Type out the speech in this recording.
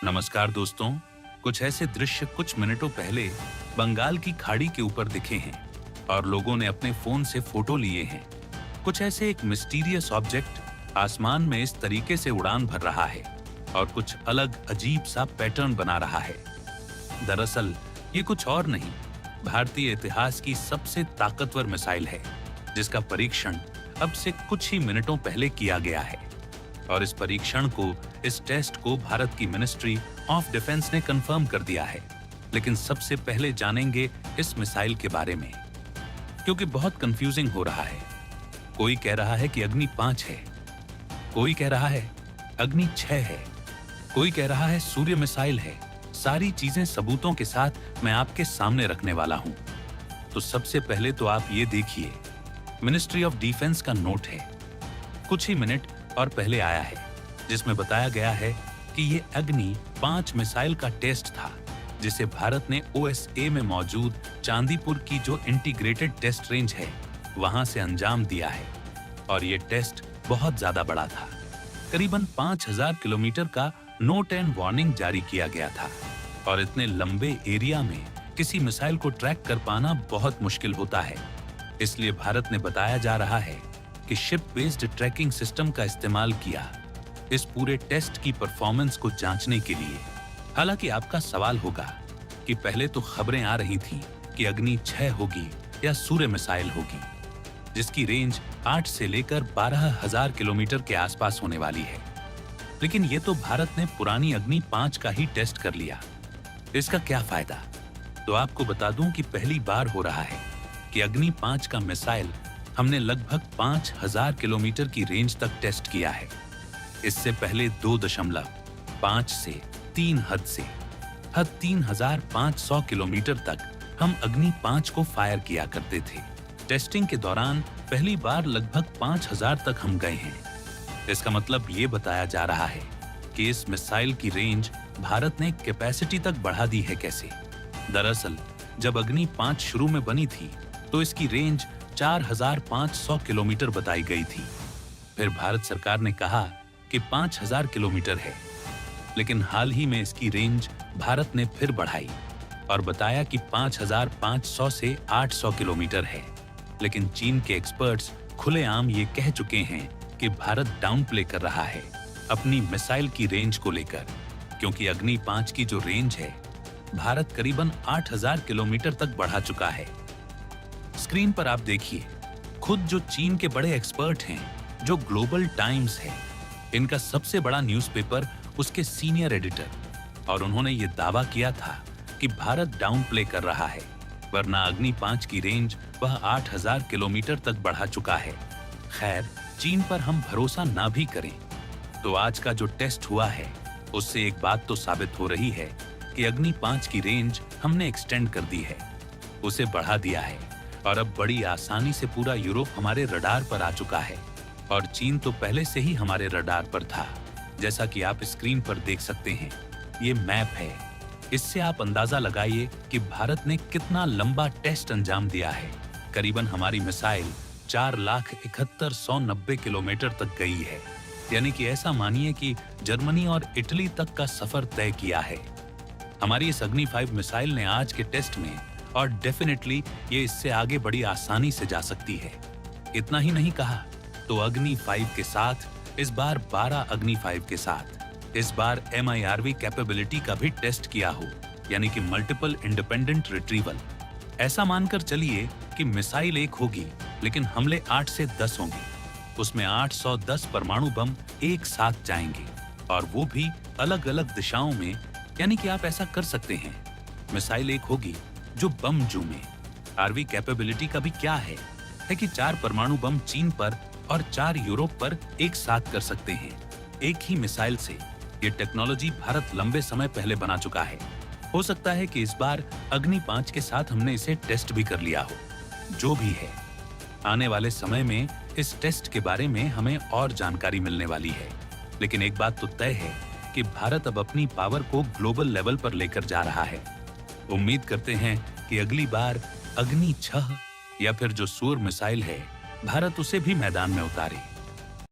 नमस्कार दोस्तों। कुछ ऐसे दृश्य कुछ मिनटों पहले बंगाल की खाड़ी के ऊपर दिखे हैं और लोगों ने अपने फोन से फोटो लिए हैं। कुछ ऐसे एक मिस्टीरियस ऑब्जेक्ट आसमान में इस तरीके से उड़ान भर रहा है और कुछ अलग अजीब सा पैटर्न बना रहा है। दरअसल ये कुछ और नहीं, भारतीय इतिहास की सबसे ताकतवर मिसाइल है, जिसका परीक्षण अब से कुछ ही मिनटों पहले किया गया है। और इस परीक्षण को, इस टेस्ट को भारत की मिनिस्ट्री ऑफ डिफेंस ने कंफर्म कर दिया है। लेकिन सबसे पहले जानेंगे इस मिसाइल के बारे में, क्योंकि बहुत कंफ्यूजिंग हो रहा है। कोई कह रहा है कि अग्नि 5 है, कोई कह रहा है अग्नि 6 है, कोई कह रहा है सूर्य मिसाइल है। सारी चीजें सबूतों के साथ मैं आपके सामने रखने वाला हूं। तो सबसे पहले तो आप ये देखिए, मिनिस्ट्री ऑफ डिफेंस का नोट है, कुछ ही मिनट और पहले आया है, जिसमें बताया गया है कि ये अग्नि 5 मिसाइल का टेस्ट था, जिसे भारत ने ओएसए में मौजूद चांदीपुर की जो इंटीग्रेटेड टेस्ट रेंज है, वहां से अंजाम दिया है। और ये टेस्ट बहुत ज्यादा बड़ा था, करीबन 5000 किलोमीटर का नोट एंड वार्निंग जारी किया गया था। और इतने लंबे एरिया में किसी मिसाइल को ट्रैक कर पाना बहुत मुश्किल होता है। इसलिए भारत ने बताया जा रहा है कि शिप बेस्ड ट्रैकिंग सिस्टम का इस्तेमाल किया इस पूरे टेस्ट की परफॉर्मेंस को जांचने के लिए। हालांकि आपका सवाल होगा कि पहले तो खबरें आ रही थीं कि अग्नि 6 होगी या सूर्य मिसाइल होगी, जिसकी रेंज 8 से लेकर 12,000 किलोमीटर के आसपास होने वाली है। लेकिन ये तो भारत ने पुरानी अग्नि 5 का ही टेस्ट कर लिया। इसका क्या फायदा? तो आपको बता दूं कि पहली बार हो रहा है कि अग्नि 5 का मिसाइल हमने लगभग 5000 किलोमीटर की रेंज तक टेस्ट किया है। इससे पहले 2.5 से 3 हद 3500 किलोमीटर तक हम अग्नि 5 को फायर किया करते थे। टेस्टिंग के दौरान पहली बार लगभग 5000 तक हम गए हैं। इसका मतलब ये बताया जा रहा है कि इस मिसाइल की रेंज भारत ने कैपेसिटी तक बढ़ा दी है। कैसे? दरअसल जब अग्नि 5 शुरू में बनी थी तो इसकी रेंज 4500 किलोमीटर बताई गई थी। फिर भारत सरकार ने कहा कि 5000 किलोमीटर है, लेकिन हाल ही में इसकी रेंज भारत ने फिर बढ़ाई और बताया कि 5500 से 800 किलोमीटर है। लेकिन चीन के एक्सपर्ट्स खुलेआम ये कह चुके हैं कि भारत डाउन प्ले कर रहा है अपनी मिसाइल की रेंज को लेकर, क्योंकि अग्नि 5 की जो रेंज है, भारत करीबन 8000 किलोमीटर तक बढ़ा चुका है। स्क्रीन पर आप देखिए, खुद जो चीन के बड़े एक्सपर्ट हैं, जो ग्लोबल टाइम्स है, इनका सबसे बड़ा न्यूज़पेपर, उसके सीनियर एडिटर, और उन्होंने ये दावा किया था कि भारत डाउन प्ले कर रहा है, वरना अग्नि 5 की रेंज वह 8000 किलोमीटर तक बढ़ा चुका है। खैर, चीन पर हम भरोसा ना भी करें तो आज का जो टेस्ट हुआ है, उससे एक बात तो साबित हो रही है कि अग्नि 5 की रेंज हमने एक्सटेंड कर दी है, उसे बढ़ा दिया है और अब बड़ी आसानी से पूरा यूरोप हमारे रडार पर आ चुका है। और चीन तो पहले से ही हमारे रडार पर था, जैसा कि आप स्क्रीन पर देख सकते हैं। ये मैप है, इससे आप अंदाजा लगाइए कि भारत ने कितना लंबा टेस्ट अंजाम दिया है। करीबन हमारी मिसाइल 4,71,190 किलोमीटर तक गई है, यानी कि ऐसा मानिए कि जर्मनी और इटली तक का सफर तय किया है। हमारी इस अग्नि 5 मिसाइल ने आज के टेस्ट में, और डेफिनेटली ये इससे आगे बड़ी आसानी से जा सकती है। इतना ही नहीं कहा तो अग्नि 5 के साथ इस बार 12 अग्नि 5 के साथ इस बार MIRV कैपेबिलिटी का भी टेस्ट किया हो, यानी कि मल्टीपल इंडिपेंडेंट रिट्रीवल। ऐसा मानकर चलिए कि मिसाइल एक होगी, लेकिन हमले 8 से 10 होंगे। उसमें 810 परमाणु बम एक साथ जाएंगे, और वो भी अलग अलग दिशाओं में। यानी कि आप ऐसा कर सकते हैं, मिसाइल एक होगी जो बम जूमे। आरवी कैपेबिलिटी का भी क्या है कि 4 परमाणु बम चीन पर और 4 यूरोप पर एक साथ कर सकते हैं, एक ही मिसाइल से। ये टेक्नोलॉजी भारत लंबे समय पहले बना चुका है। हो सकता है कि इस बार अग्नि 5 के साथ हमने इसे टेस्ट भी कर लिया हो। जो भी है, आने वाले समय में इस टेस्ट के बारे में हमें और जानकारी मिलने वाली है। लेकिन एक बात तो तय है कि भारत अब अपनी पावर को ग्लोबल लेवल पर लेकर जा रहा है। उम्मीद करते हैं कि अगली बार अग्नि 6 या फिर जो सूर्य मिसाइल है, भारत उसे भी मैदान में उतारे।